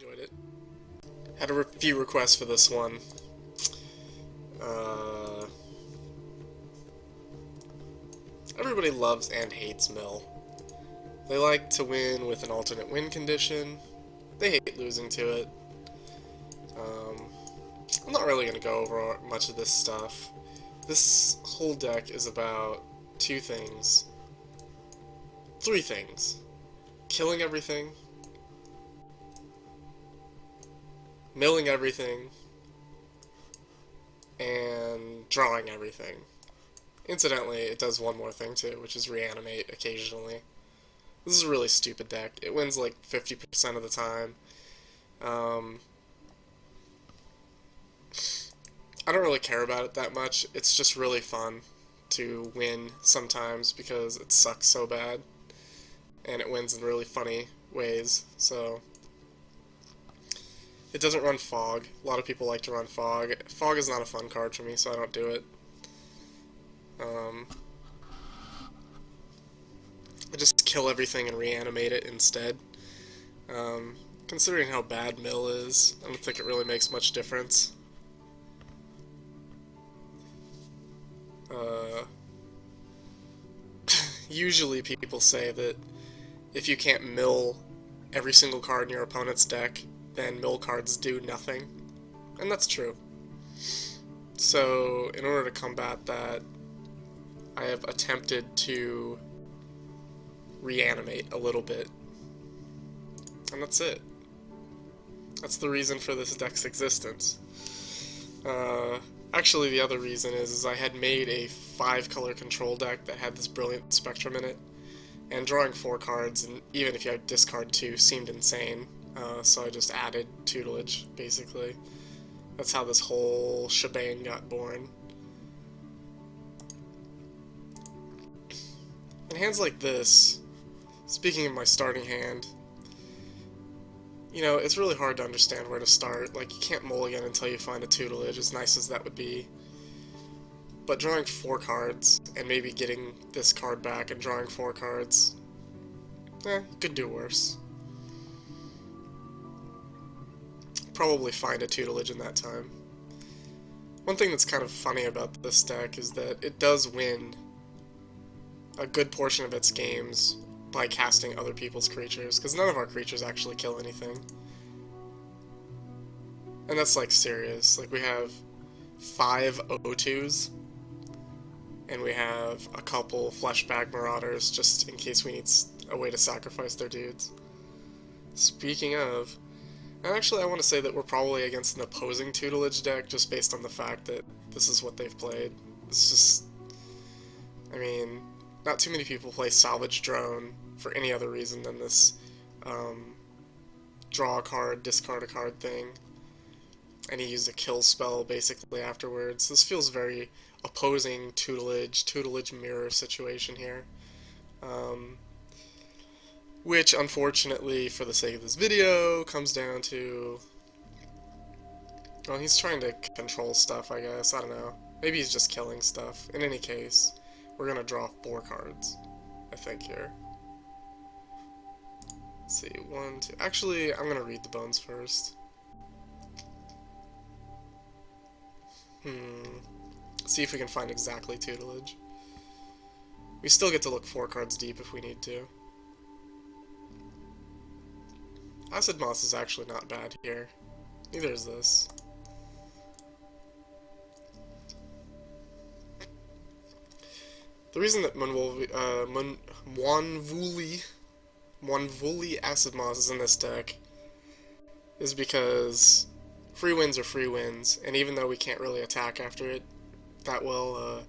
enjoyed it. Had a few requests for this one. Everybody loves and hates Mill. They like to win with an alternate win condition. They hate losing to it. I'm not really going to go over much of this stuff. This whole deck is about three things. Killing everything, milling everything, and drawing everything. Incidentally, it does one more thing too, which is reanimate occasionally. This is a really stupid deck. It wins like 50% of the time. I don't really care about it that much. It's just really fun to win sometimes because it sucks so bad. And it wins in really funny ways, so... It doesn't run Fog. A lot of people like to run Fog. Fog is not a fun card for me, so I don't do it. I just kill everything and reanimate it instead. Considering how bad Mill is, I don't think it really makes much difference. Usually people say that if you can't mill every single card in your opponent's deck, then mill cards do nothing. And that's true. So, in order to combat that, I have attempted to reanimate a little bit. And that's it. That's the reason for this deck's existence. Actually, the other reason is I had made a 5-color control deck that had this brilliant spectrum in it, and drawing 4 cards, and even if you had discard 2, seemed insane, so I just added Tutelage, basically. That's how this whole shebang got born. In hands like this, speaking of my starting hand, you know, it's really hard to understand where to start. Like, you can't mulligan until you find a Tutelage, as nice as that would be. But drawing 4 cards, and maybe getting this card back and drawing 4 cards, could do worse. Probably find a Tutelage in that time. One thing that's kind of funny about this deck is that it does win a good portion of its games by casting other people's creatures, because none of our creatures actually kill anything. And that's, like, serious. Like, we have 5 O2s, and we have a couple Fleshbag Marauders, just in case we need a way to sacrifice their dudes. Speaking of, and actually I want to say that we're probably against an opposing Tutelage deck, just based on the fact that this is what they've played. It's just, I mean, not too many people play Salvage Drone for any other reason than this draw a card, discard a card thing. And he used a kill spell basically afterwards. This feels very opposing tutelage mirror situation here. Which, unfortunately, for the sake of this video, comes down to... well, he's trying to control stuff, I guess. I don't know. Maybe he's just killing stuff. In any case, we're gonna draw 4 cards, I think, here. Let's see, 1, 2... actually, I'm gonna read the bones first. See if we can find exactly Tutelage. We still get to look 4 cards deep if we need to. Acid-Moss is actually not bad here. Neither is this. The reason that Mwonvuli Acid-Moss is in this deck is because free wins are free wins, and even though we can't really attack after it that well,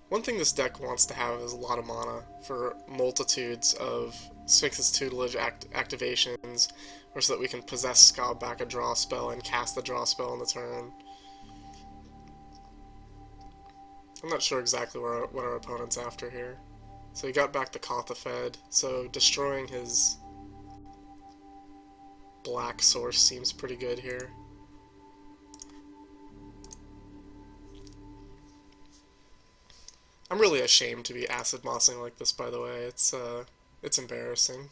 one thing this deck wants to have is a lot of mana for multitudes of Sphinx's Tutelage activations, or so that we can Possessed Skaab back a draw spell and cast the draw spell on the turn. I'm not sure exactly what our opponent's after here. So he got back the Kothafed, so destroying his black source seems pretty good here. I'm really ashamed to be acid-mossing like this, by the way. It's embarrassing.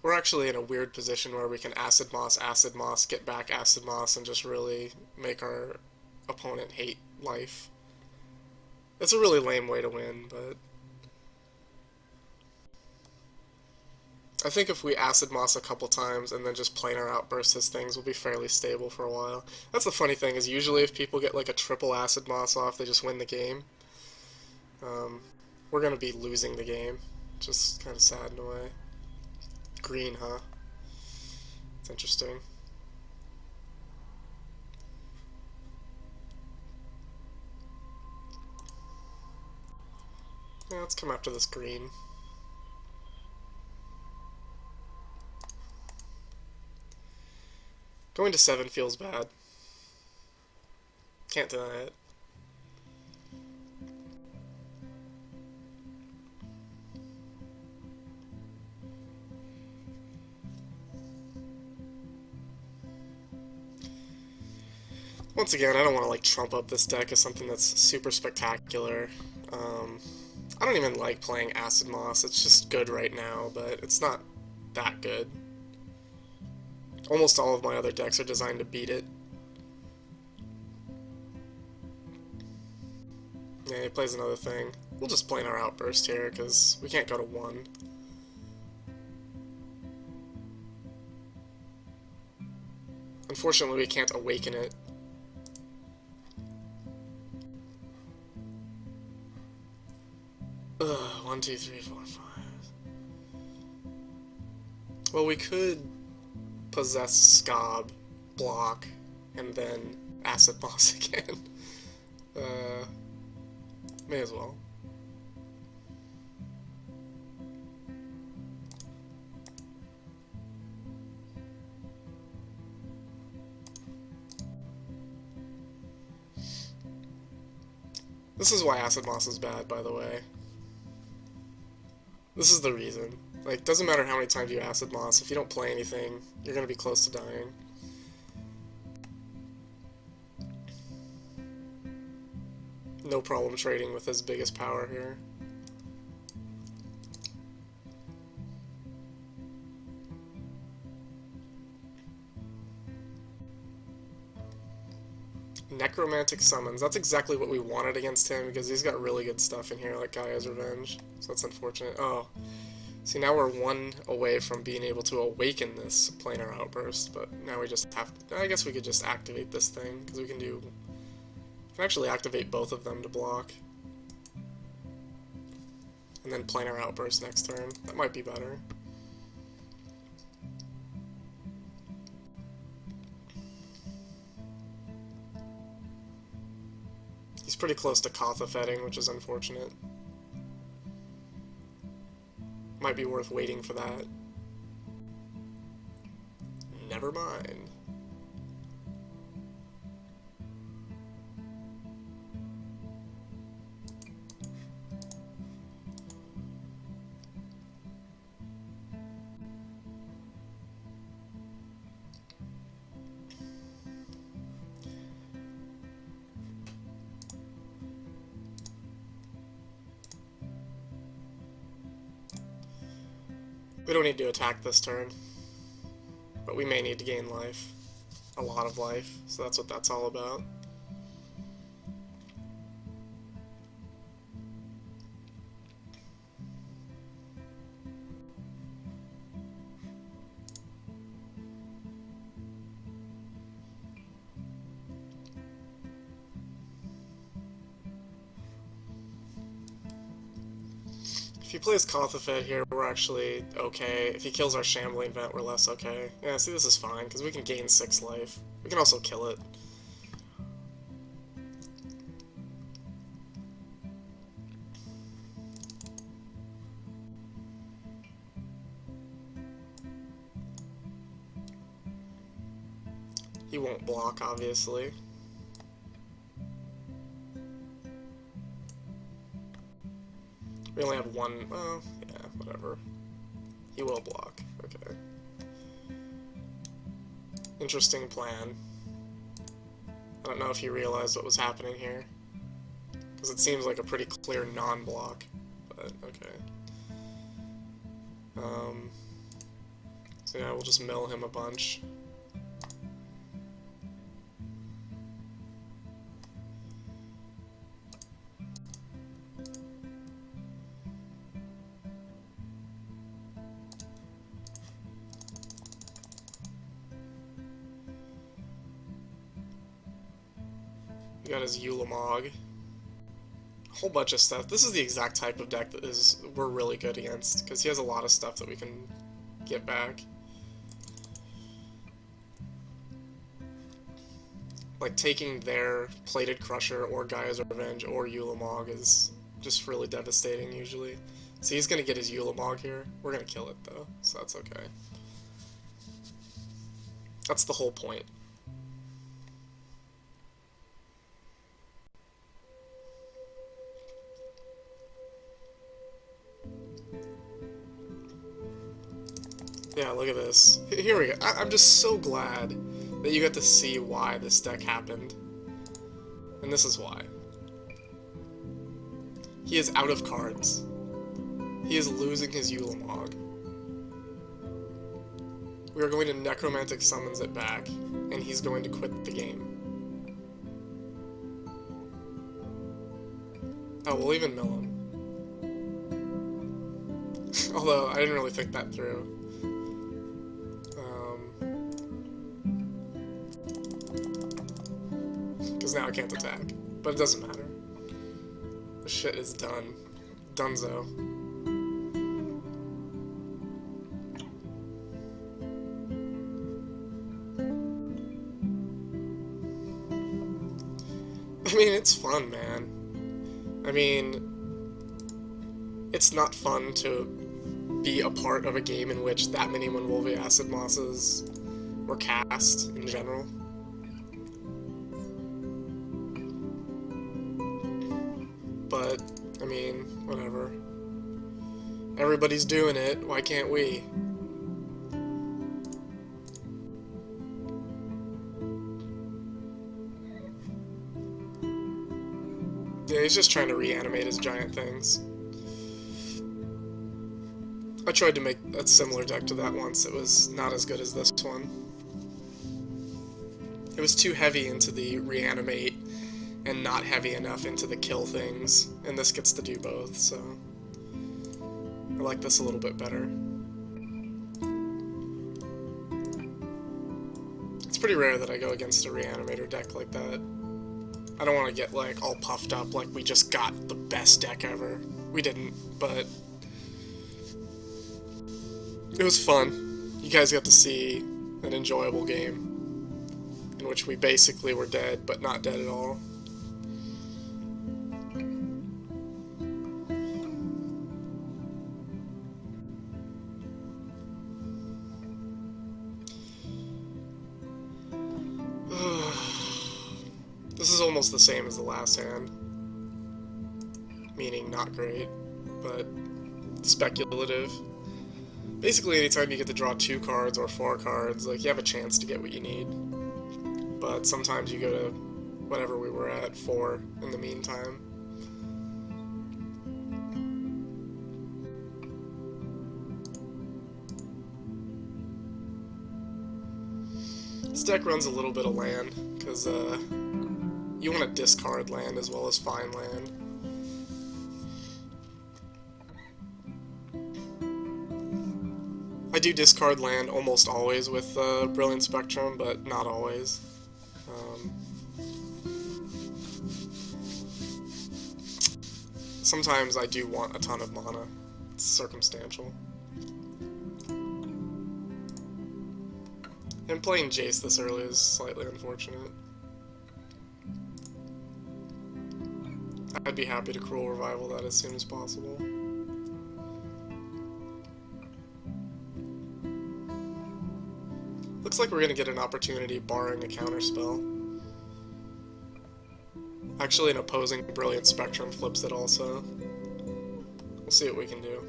We're actually in a weird position where we can Acid Moss, get back Acid Moss, and just really make our opponent hate life. It's a really lame way to win, but I think if we Acid Moss a couple times and then just Planar Outburst his things, we'll be fairly stable for a while. That's the funny thing, is usually if people get like a triple Acid Moss off, they just win the game. We're going to be losing the game. Just kind of sad in a way. Green, huh? It's interesting. Yeah, let's come after this green. Going to 7 feels bad. Can't deny it. Once again, I don't want to like trump up this deck as something that's super spectacular. I don't even like playing Acid Moss. It's just good right now, but it's not that good. Almost all of my other decks are designed to beat it. Yeah, he plays another thing. We'll just play our Outburst here, because we can't go to 1. Unfortunately, we can't awaken it. Ugh, 1, 2, 3, 4, 5. Well, we could Possessed Skaab, block, and then Acid Moss again. May as well. This is why Acid Moss is bad, by the way. This is the reason. Like, doesn't matter how many times you Acid Moss, if you don't play anything, you're gonna be close to dying. No problem trading with his biggest power here. Necromantic Summons. That's exactly what we wanted against him, because he's got really good stuff in here, like Gaia's Revenge. So that's unfortunate. Oh. See, now we're 1 away from being able to awaken this Planar Outburst, but now we just have to... I guess we could just activate this thing, because we can do... We can actually activate both of them to block. And then Planar Outburst next turn. That might be better. He's pretty close to Kothafetting, which is unfortunate. Might be worth waiting for that. Never mind. We don't need to attack this turn, but we may need to gain life. A lot of life, so that's what that's all about. If he plays Kothafet here, we're actually okay. If he kills our Shambling Vent, we're less okay. Yeah, see, this is fine, because we can gain 6 life. We can also kill it. He won't block, obviously. We only have 1, well, yeah, whatever. He will block, okay. Interesting plan. I don't know if he realized what was happening here, because it seems like a pretty clear non-block, but okay. So yeah, we'll just mill him a bunch. We got his Ulamog. A whole bunch of stuff. This is the exact type of deck that we're really good against, because he has a lot of stuff that we can get back. Like, taking their Plated Crusher or Gaia's Revenge or Ulamog is just really devastating, usually. So he's gonna get his Ulamog here. We're gonna kill it, though, so that's okay. That's the whole point. Yeah, look at this. Here we go. I'm just so glad that you got to see why this deck happened. And this is why. He is out of cards. He is losing his Ulamog. We are going to Necromantic Summons it back, and he's going to quit the game. Oh, we'll even mill him. Although, I didn't really think that through. Because now I can't attack. But it doesn't matter. The shit is done. Dunzo. I mean, it's fun, man. I mean, it's not fun to be a part of a game in which that many Mwonvuli Acid-Mosses were cast in general. But, I mean, whatever. Everybody's doing it, why can't we? Yeah, he's just trying to reanimate his giant things. I tried to make a similar deck to that once. It was not as good as this one. It was too heavy into the reanimate and not heavy enough into the kill things, and this gets to do both, so I like this a little bit better. It's pretty rare that I go against a Reanimator deck like that. I don't want to get, like, all puffed up like we just got the best deck ever. We didn't, but it was fun. You guys got to see an enjoyable game in which we basically were dead, but not dead at all. This is almost the same as the last hand. Meaning not great, but speculative. Basically, anytime you get to draw 2 cards or 4 cards, like, you have a chance to get what you need. But sometimes you go to whatever we were at, 4 in the meantime. This deck runs a little bit of land, because, you want to discard land as well as find land. I do discard land almost always with Brilliant Spectrum, but not always. Sometimes I do want a ton of mana. It's circumstantial. And playing Jace this early is slightly unfortunate. I'd be happy to Cruel Revival that as soon as possible. Looks like we're going to get an opportunity barring a counterspell. Actually, an opposing Brilliant Spectrum flips it also. We'll see what we can do.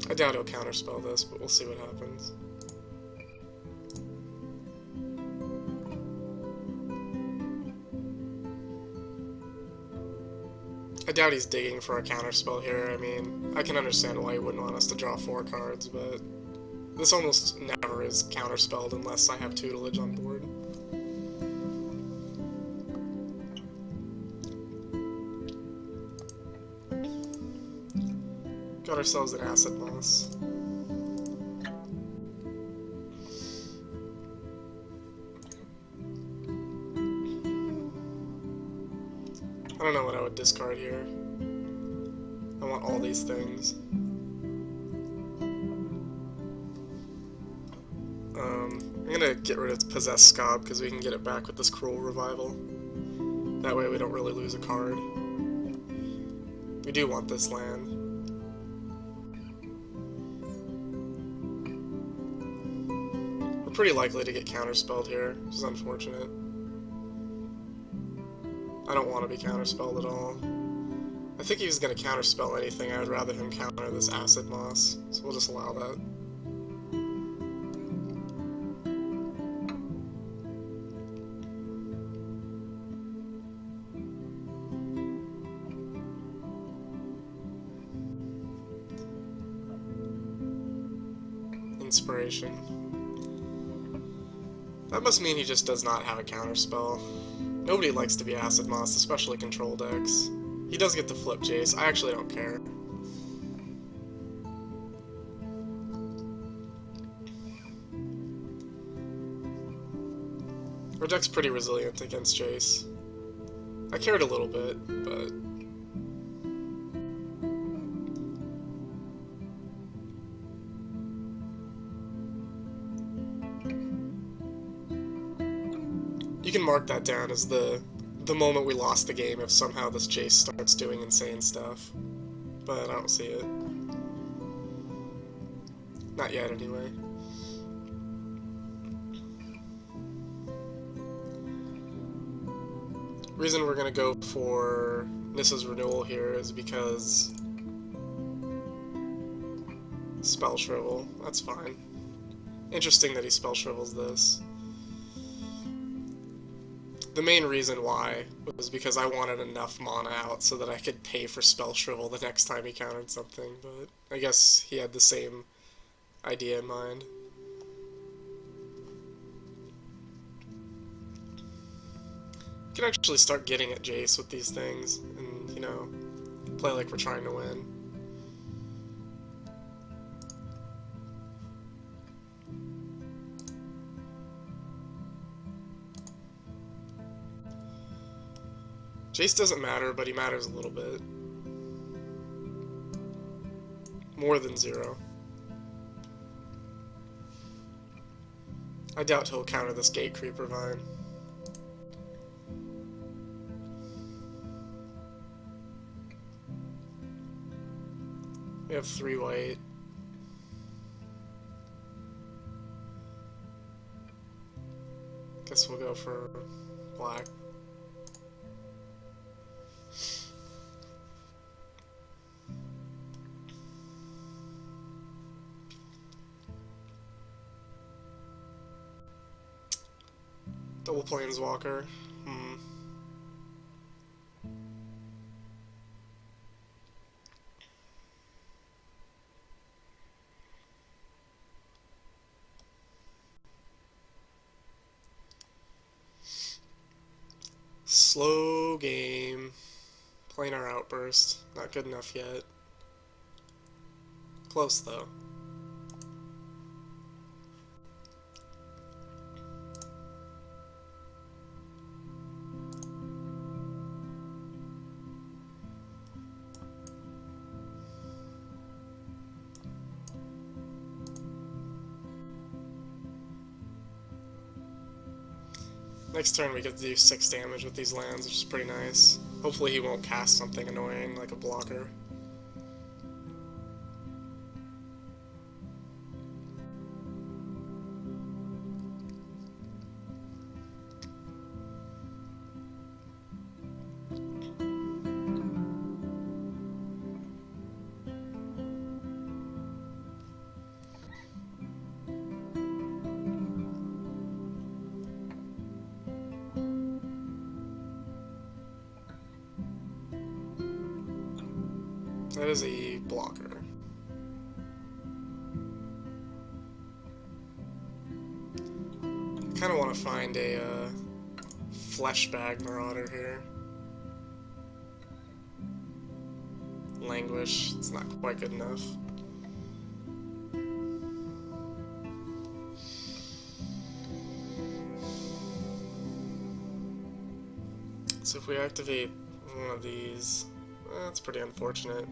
I doubt he'll counterspell this, but we'll see what happens. I doubt he's digging for a counterspell here. I mean, I can understand why he wouldn't want us to draw 4 cards, but this almost never is counterspelled unless I have Tutelage on board. Got ourselves an Acid-Moss. I don't know what I would discard here. I want all these things. I'm gonna get rid of Possessed Skaab because we can get it back with this Cruel Revival. That way we don't really lose a card. We do want this land. We're pretty likely to get counterspelled here, which is unfortunate. I don't want to be counterspelled at all. I think he was going to counterspell anything. I would rather him counter this Acid-Moss, so we'll just allow that. Inspiration. That must mean he just does not have a counterspell. Nobody likes to be Acid-Moss, especially control decks. He does get to flip Jace. I actually don't care. Our deck's pretty resilient against Jace. I cared a little bit, but... You can mark that down as the moment we lost the game if somehow this Jace starts doing insane stuff. But I don't see it. Not yet, anyway. Reason we're gonna go for Nissa's Renewal here is because Spell Shrivel. That's fine. Interesting that he Spell Shrivels this. The main reason why was because I wanted enough mana out so that I could pay for Spell Shrivel the next time he countered something, but I guess he had the same idea in mind. You can actually start getting at Jace with these things, and, you know, play like we're trying to win. Jace doesn't matter, but he matters a little bit. More than 0. I doubt he'll counter this Gatecreeper Vine. We have 3 white. Guess we'll go for black. Double Planeswalker. Slow game. Planar Outburst. Not good enough yet. Close, though. Next turn we get to do 6 damage with these lands, which is pretty nice. Hopefully he won't cast something annoying like a blocker. That is a blocker. I kind of want to find a Fleshbag Marauder here. Languish, it's not quite good enough. So if we activate one of these, that's pretty unfortunate.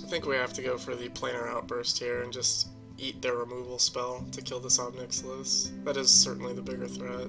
I think we have to go for the Planar Outburst here and just eat their removal spell to kill this Ob Nixilis. That is certainly the bigger threat.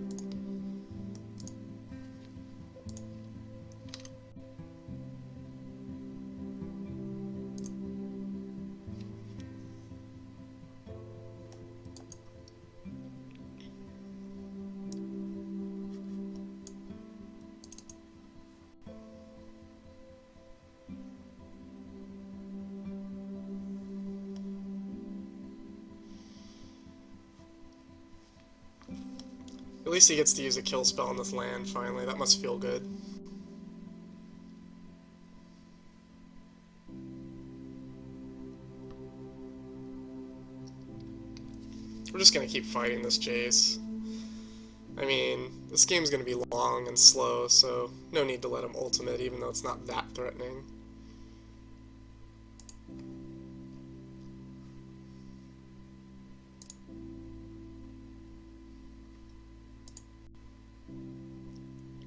At least he gets to use a kill spell on this land, finally. That must feel good. We're just gonna keep fighting this Jace. I mean, this game's gonna be long and slow, so no need to let him ultimate, even though it's not that threatening.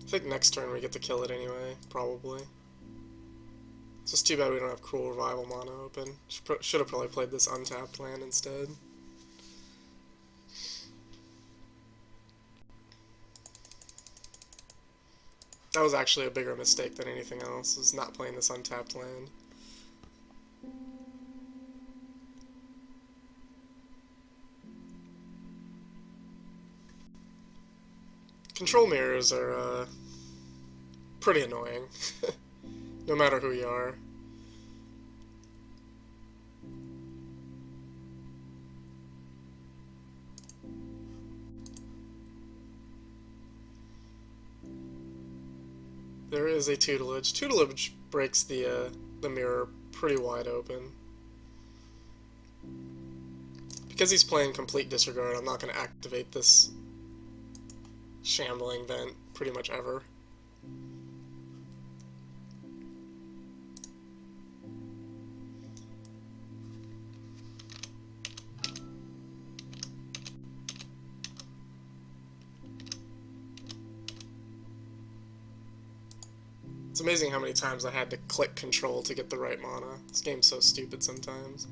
I think next turn we get to kill it anyway, probably. It's just too bad we don't have Cruel Revival mana open. Should have probably played this untapped land instead. That was actually a bigger mistake than anything else, was not playing this untapped land. Control mirrors are, pretty annoying, no matter who you are. There is a Tutelage. Tutelage breaks the mirror pretty wide open. Because he's playing Complete Disregard, I'm not going to activate this Shambling Vent pretty much ever. It's amazing how many times I had to click control to get the right mana. This game's so stupid sometimes.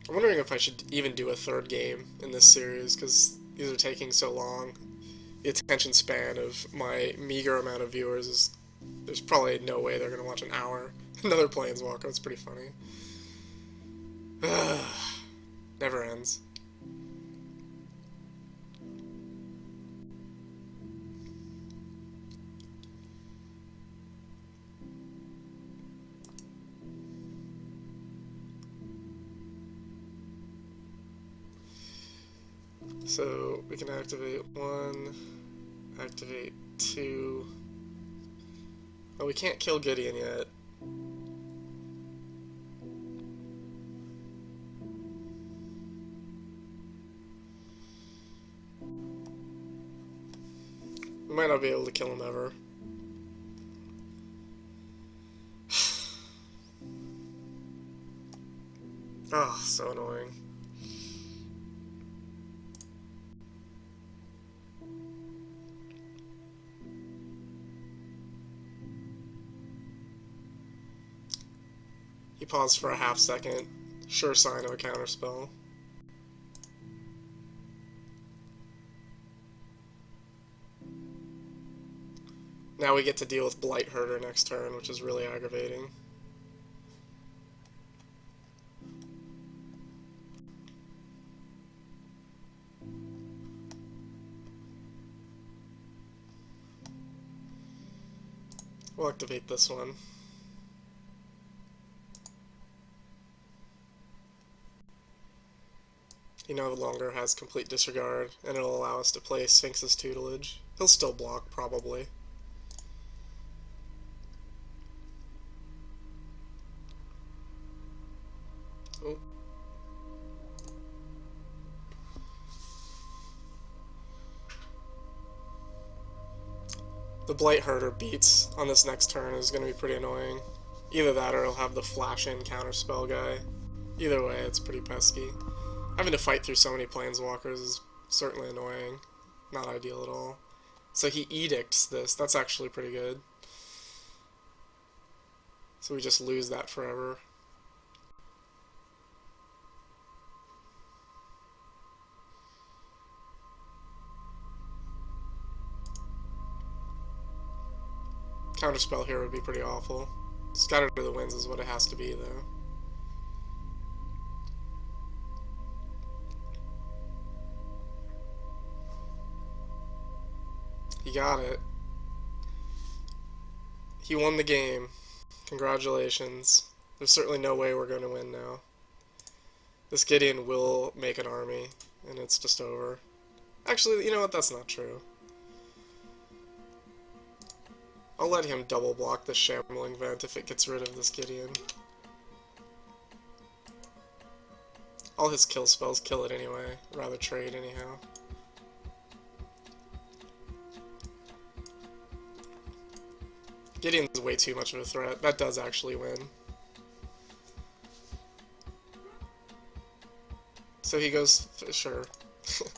I'm wondering if I should even do a third game in this series, because these are taking so long. The attention span of my meager amount of viewers is... there's probably no way they're going to watch an hour. Another Planeswalker, it's pretty funny. Never ends. So we can activate 1, activate 2. Oh, we can't kill Gideon yet. We might not be able to kill him ever. Oh, so annoying. He paused for a half second. Sure sign of a counterspell. Now we get to deal with Blight Herder next turn, which is really aggravating. We'll activate this one. he no longer has complete disregard, and it'll allow us to play Sphinx's Tutelage. He'll still block, probably. Oh. The Blight Herder beats on this next turn is going to be pretty annoying. Either that or he'll have the flash-in counterspell guy. Either way, it's pretty pesky. Having to fight through so many planeswalkers is certainly annoying. Not ideal at all. So he edicts this. That's actually pretty good. So we just lose that forever. Counterspell here would be pretty awful. Scatter to the Winds is what it has to be, though. He got it. He won the game. Congratulations. There's certainly no way we're going to win now. This Gideon will make an army, and it's just over. Actually, you know what? That's not true. I'll let him double block the Shambling Vent if it gets rid of this Gideon. All his kill spells kill it anyway. Rather trade anyhow. Gideon's way too much of a threat. That does actually win. So he goes, sure.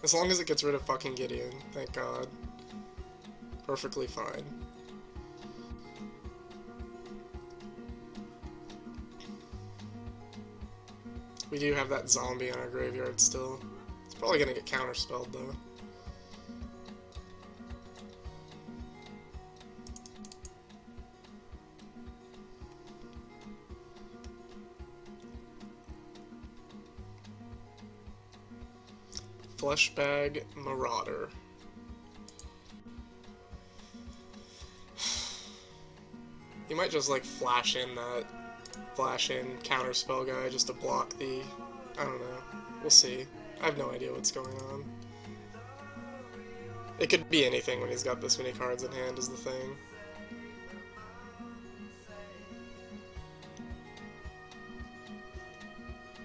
As long as it gets rid of fucking Gideon, thank God. Perfectly fine. We do have that zombie in our graveyard still. It's probably gonna get counterspelled though. Fleshbag Marauder. You might just like flash in counterspell guy just to block the... I don't know. We'll see. I have no idea what's going on. It could be anything when he's got this many cards in hand is the thing.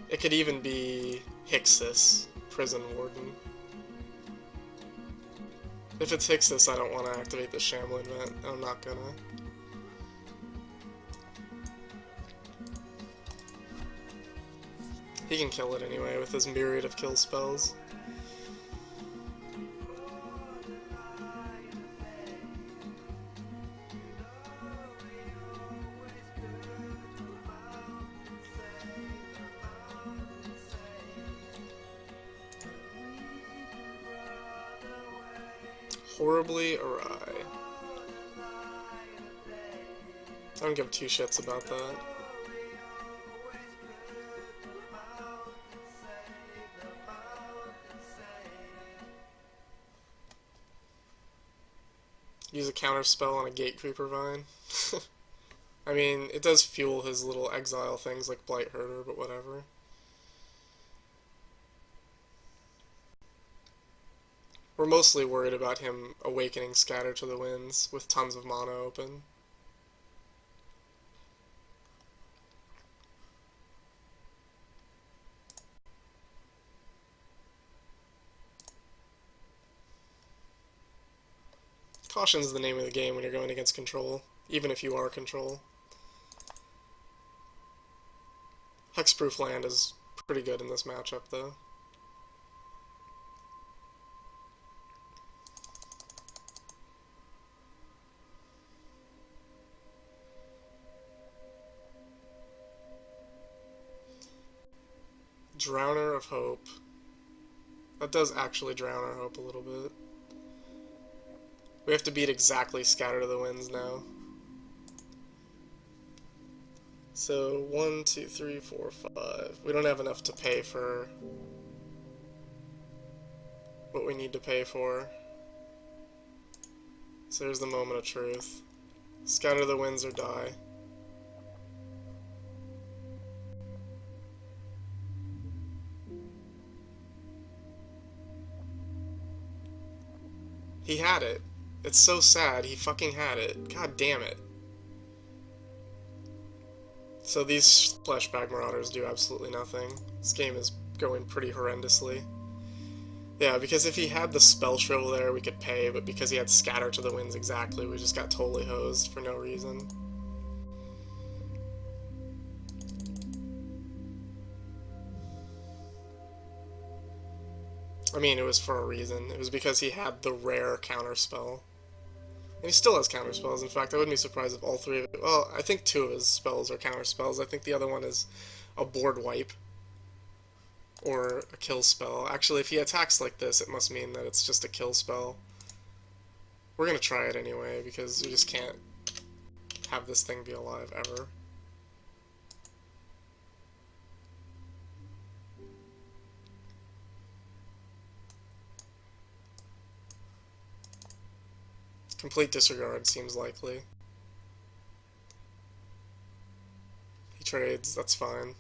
It could even be Hixus, Prison Warden. If it's Hixus, I don't want to activate the Shambling Vent, and I'm not gonna. He can kill it anyway with his myriad of kill spells. Horribly awry. I don't give two shits about that. Use a counter spell on a Gatecreeper Vine. I mean, it does fuel his little exile things like Blight Herder, but whatever. We're mostly worried about him awakening Scatter to the Winds with tons of mana open. Caution's the name of the game when you're going against control, even if you are control. Hexproof land is pretty good in this matchup, though. Drowner of Hope. That does actually drown our hope a little bit. We have to beat exactly Scatter to the Winds now. So, 1, 2, 3, 4, 5. We don't have enough to pay for what we need to pay for. So here's the moment of truth. Scatter the Winds or die. He had it. It's so sad. He fucking had it. God damn it. So these Fleshbag Marauders do absolutely nothing. This game is going pretty horrendously. Yeah, because if he had the Spell Shrivel there, we could pay, but because he had Scatter to the Winds exactly, we just got totally hosed for no reason. I mean, it was for a reason. It was because he had the rare counterspell. And he still has counterspells. In fact, I wouldn't be surprised if all three of it... Well, I think two of his spells are counterspells. I think the other one is a board wipe. Or a kill spell. Actually, if he attacks like this, it must mean that it's just a kill spell. We're gonna try it anyway, because we just can't have this thing be alive ever. Complete disregard seems likely. He trades, that's fine.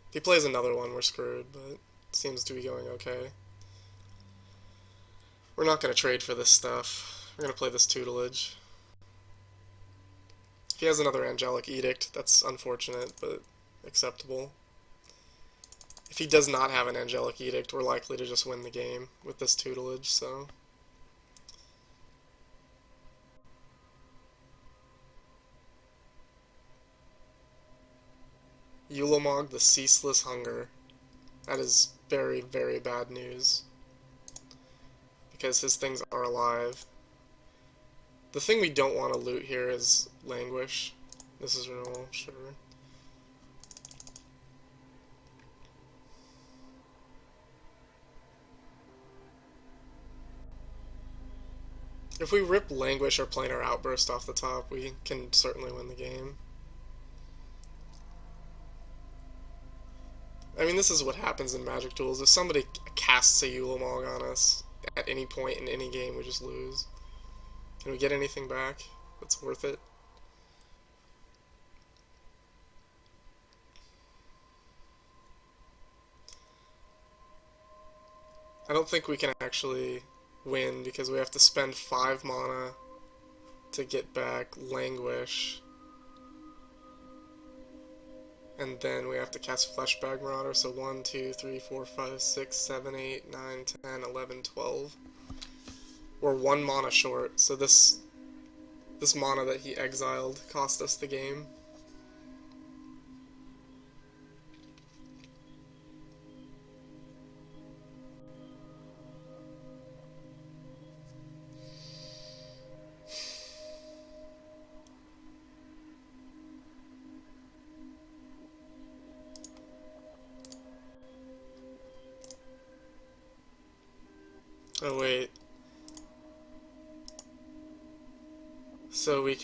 If he plays another one, we're screwed, but it seems to be going okay. We're not going to trade for this stuff. We're going to play this Tutelage. If he has another Angelic Edict, that's unfortunate, but acceptable. If he does not have an Angelic Edict, we're likely to just win the game with this Tutelage, so... Ulamog, the Ceaseless Hunger. That is very, very bad news. Because his things are alive. The thing we don't want to loot here is Languish. This is Renewal, sure. If we rip Languish or Planar Outburst off the top, we can certainly win the game. I mean, this is what happens in Magic Duels. If somebody casts a Ulamog on us at any point in any game, we just lose. Can we get anything back that's worth it? I don't think we can actually win because we have to spend 5 mana to get back Languish. And then we have to cast Fleshbag Marauder, so 1, 2, 3, 4, 5, 6, 7, 8, 9, 10, 11, 12. We're 1 mana short, so this mana that he exiled cost us the game. Oh wait. So we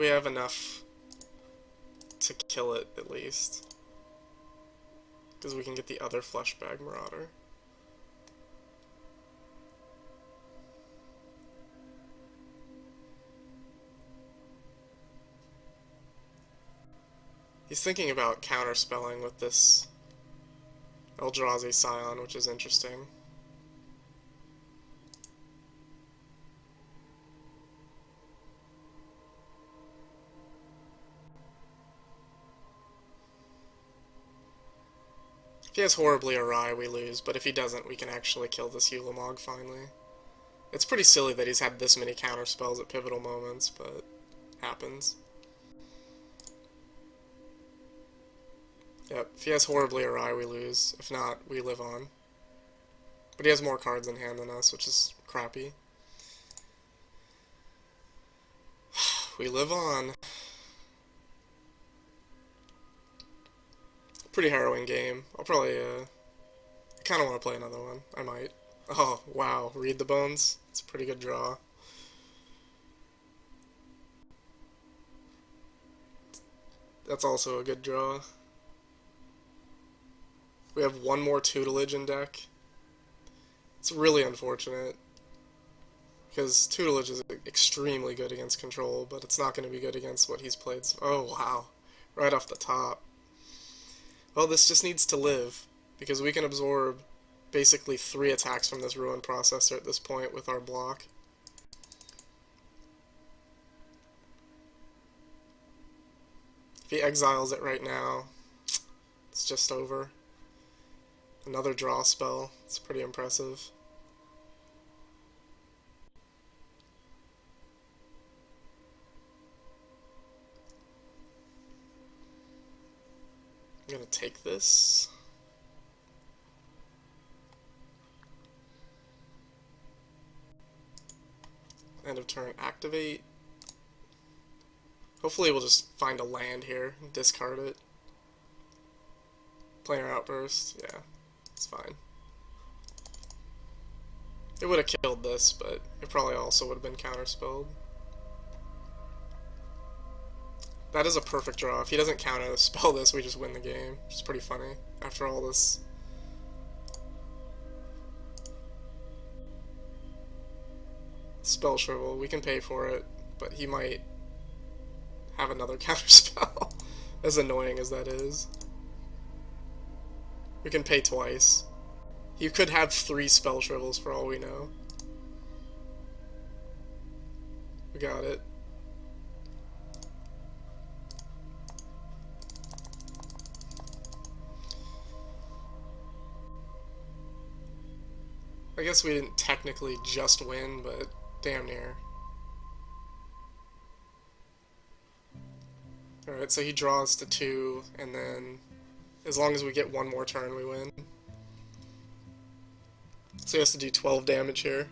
have enough to kill it at least. Because we can get the other Fleshbag Marauder. He's thinking about counterspelling with this Eldrazi Scion, which is interesting. If he has Horribly Awry, we lose, but if he doesn't, we can actually kill this Ulamog finally. It's pretty silly that he's had this many counterspells at pivotal moments, but happens. Yep, if he has Horribly Awry, we lose. If not, we live on. But he has more cards in hand than us, which is crappy. We live on. Pretty harrowing game. I'll probably, I kind of want to play another one. I might. Oh, wow. Read the Bones. It's a pretty good draw. That's also a good draw. We have 1 more Tutelage in deck. It's really unfortunate. Because Tutelage is extremely good against control, but it's not going to be good against what he's played. Oh, wow. Right off the top. Well, this just needs to live, because we can absorb basically 3 attacks from this Ruin Processor at this point with our block. If he exiles it right now, it's just over. Another draw spell. It's pretty impressive. I'm gonna take this. End of turn, activate. Hopefully we'll just find a land here and discard it. Planar Outburst, yeah, it's fine. It would have killed this, but it probably also would have been counterspelled. That is a perfect draw. If he doesn't counterspell this, we just win the game, which is pretty funny after all this. Spell Shrivel, we can pay for it, but he might have another counterspell, as annoying as that is. We can pay twice. He could have 3 Spell Shrivels for all we know. We got it. I guess we didn't technically just win, but damn near. Alright, so he draws to 2, and then as long as we get one more turn, we win. So he has to do 12 damage here.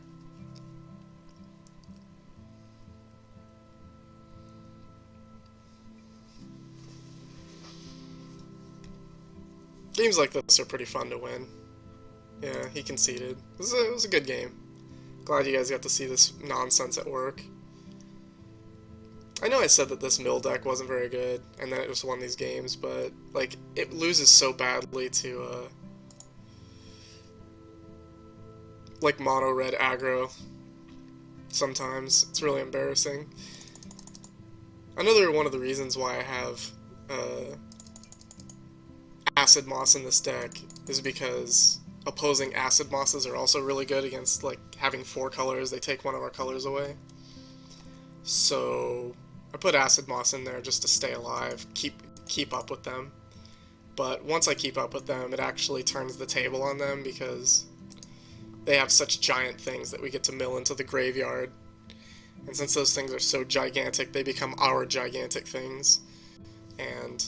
Games like this are pretty fun to win. Yeah, he conceded. It was a good game. Glad you guys got to see this nonsense at work. I know I said that this mill deck wasn't very good, and that it just won these games, but, like, it loses so badly to, like, mono-red aggro sometimes. It's really embarrassing. Another one of the reasons why I have, Acid-Moss in this deck is because opposing Acid-Mosses are also really good against, like, having 4 colors. They take one of our colors away. So I put Acid-Moss in there just to stay alive, keep up with them. But once I keep up with them, it actually turns the table on them because they have such giant things that we get to mill into the graveyard. And since those things are so gigantic, they become our gigantic things. And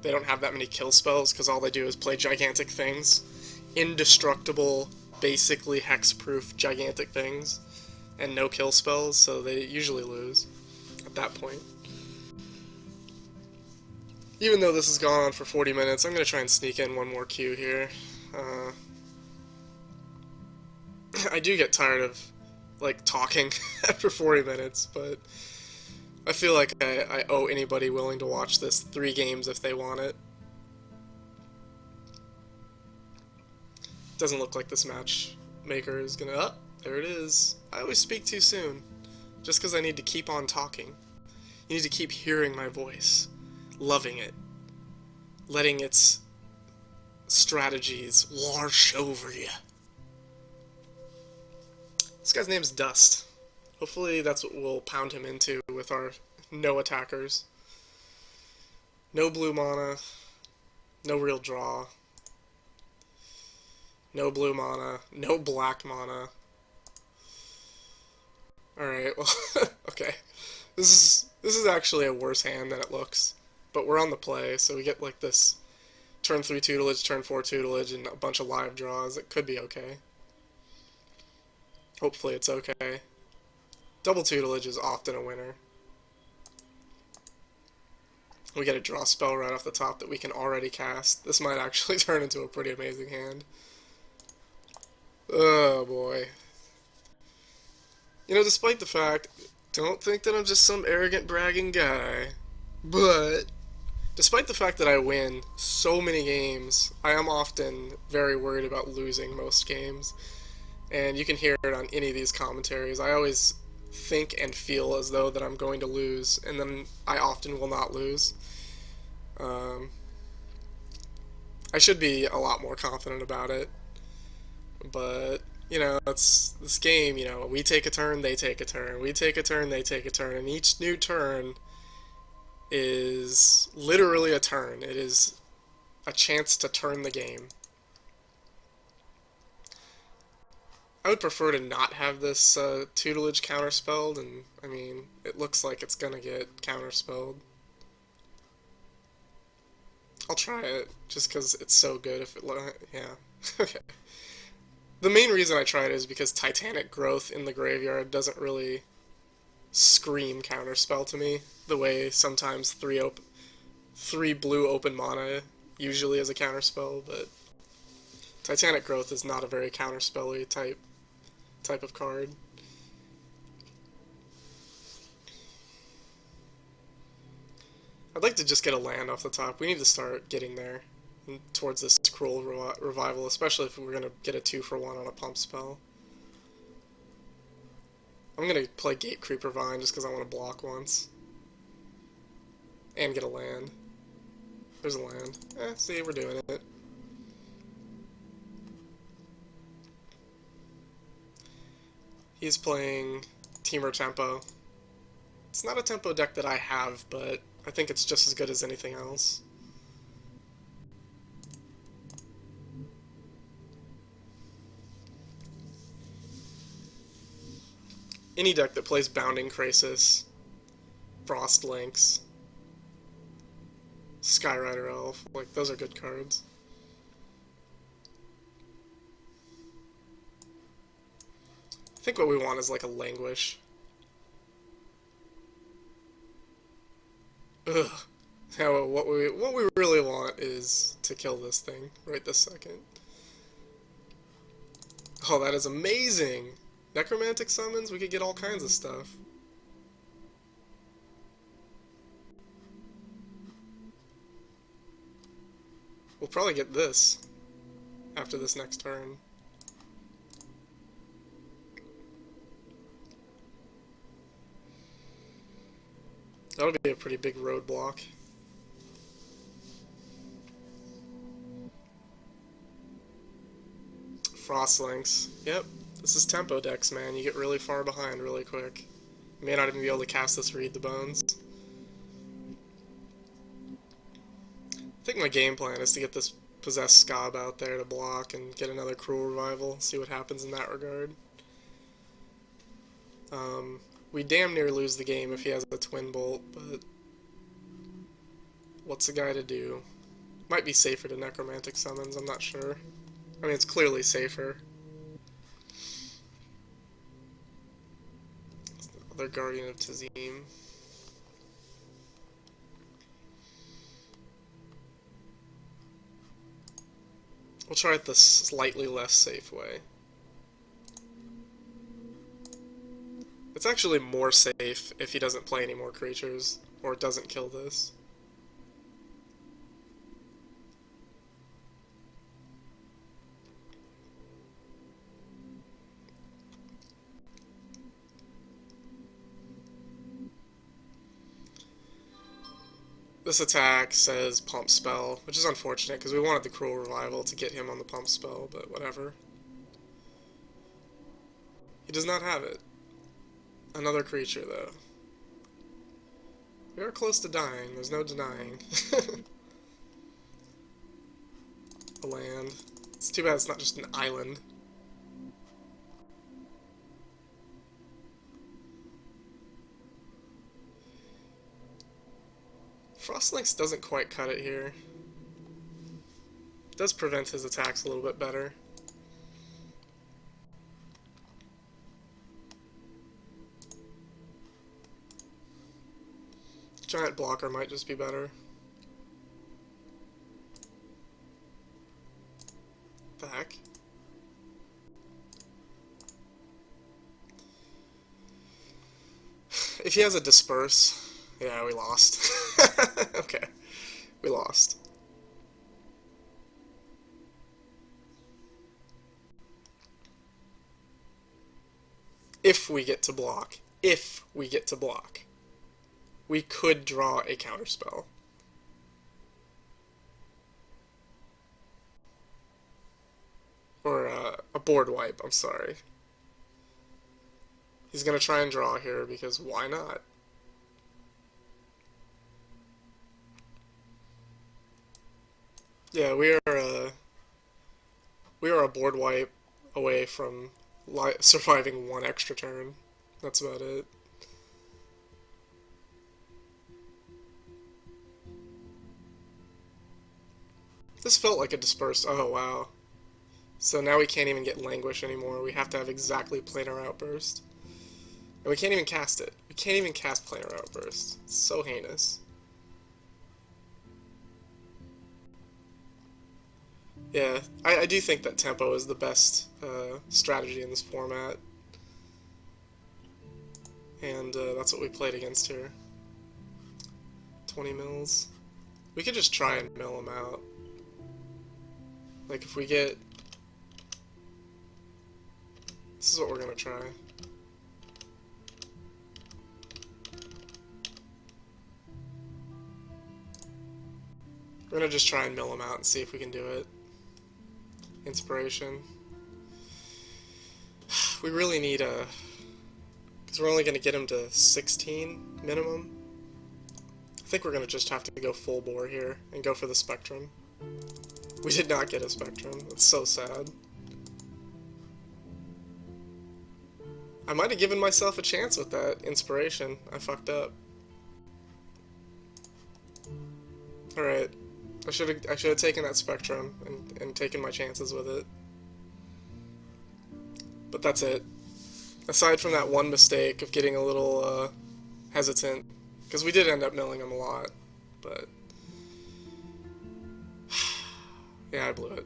they don't have that many kill spells because all they do is play gigantic things. Indestructible, basically hexproof gigantic things. And no kill spells, so they usually lose at that point. Even though this has gone on for 40 minutes, I'm going to try and sneak in one more queue here. I do get tired of, like, talking after 40 minutes, but I feel like I owe anybody willing to watch this 3 games if they want it. Doesn't look like this matchmaker is gonna... Oh, there it is. I always speak too soon, just because I need to keep on talking. You need to keep hearing my voice, loving it, letting its strategies wash over you. This guy's name's Dust. Hopefully that's what we'll pound him into with our no attackers. No blue mana, no real draw. No blue mana, no black mana. Alright, well, okay. This is actually a worse hand than it looks. But we're on the play, so we get like this turn 3 tutelage, turn 4 tutelage, and a bunch of live draws. It could be okay. Hopefully it's okay. Double tutelage is often a winner. We get a draw spell right off the top that we can already cast. This might actually turn into a pretty amazing hand. Oh boy. You know, despite the fact, don't think that I'm just some arrogant bragging guy, but despite the fact that I win so many games, I am often very worried about losing most games. And you can hear it on any of these commentaries. I always think and feel as though that I'm going to lose, and then I often will not lose. I should be a lot more confident about it. but, you know, it's this game, you know, we take a turn, they take a turn, we take a turn, they take a turn, and each new turn is literally a turn. It is a chance to turn the game. I would prefer to not have this tutelage counterspelled, and I mean, it looks like it's gonna get counterspelled. I'll try it, just because it's so good if it... yeah. Okay. The main reason I try it is because Titanic Growth in the graveyard doesn't really scream counterspell to me, the way sometimes three blue open mana usually is a counterspell, but Titanic Growth is not a very counterspelly type of card. I'd like to just get a land off the top. We need to start getting there towards this Cruel Revival, especially if we're going to get a 2-for-1 on a pump spell. I'm going to play Gatecreeper Vine just because I want to block once. And get a land. There's a land. See, we're doing it. He's playing Temur Tempo. It's not a tempo deck that I have, but I think it's just as good as anything else. Any deck that plays Bounding Krasis, Frost Lynx, Skyrider Elf, like, those are good cards. I think what we want is like a Languish. Ugh. Now, what we really want is to kill this thing right this second. Oh, that is amazing! Necromantic Summons, we could get all kinds of stuff. We'll probably get this after this next turn. That'll be a pretty big roadblock. Frostlings. Yep, this is tempo decks, man. You get really far behind really quick. You may not even be able to cast this Read the Bones. I think my game plan is to get this Possessed Skaab out there to block and get another Cruel Revival, see what happens in that regard. We damn near lose the game if he has a Twin Bolt, but what's the guy to do? Might be safer to Necromantic Summons, I'm not sure. I mean, it's clearly safer. Other Guardian of Tazim. We'll try it the slightly less safe way. It's actually more safe if he doesn't play any more creatures, or doesn't kill this. This attack says Pump Spell, which is unfortunate because we wanted the Cruel Revival to get him on the Pump Spell, but whatever. He does not have it. Another creature, though. We are close to dying, there's no denying. A land. It's too bad it's not just an island. Frostlynx doesn't quite cut it here. It does prevent his attacks a little bit better. Giant blocker might just be better. The heck? If he has a Disperse, yeah, we lost. Okay, we lost. If we get to block. If we get to block. We could draw a counterspell. Or a board wipe, I'm sorry. He's gonna try and draw here because why not? Yeah, we are a board wipe away from surviving one extra turn. That's about it. This felt like a dispersed. Oh wow. So now we can't even get Languish anymore. We have to have exactly Planar Outburst. And we can't even cast it. We can't even cast Planar Outburst. It's so heinous. Yeah, I do think that tempo is the best strategy in this format. And that's what we played against here. 20 mils. We could just try and mill him out. Like if we get... This is what we're gonna try. We're gonna just try and mill him out and see if we can do it. Inspiration. We really need a... Because we're only gonna get him to 16 minimum. I think we're gonna just have to go full bore here and go for the Spectrum. We did not get a Spectrum. That's so sad. I might have given myself a chance with that Inspiration. I fucked up. Alright. I should have taken that Spectrum and taken my chances with it. But that's it. Aside from that one mistake of getting a little hesitant, because we did end up milling him a lot, but yeah, I blew it.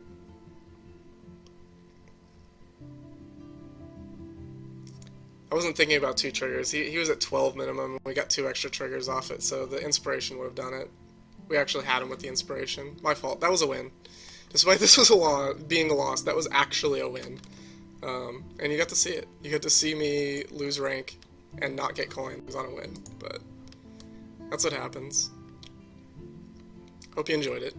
I wasn't thinking about 2 triggers. He was at 12 minimum, and we got 2 extra triggers off it, so the Inspiration would have done it. We actually had him with the Inspiration. My fault. That was a win. Despite this was being a loss, that was actually a win. And you got to see it. You got to see me lose rank and not get coins on a win. But that's what happens. Hope you enjoyed it.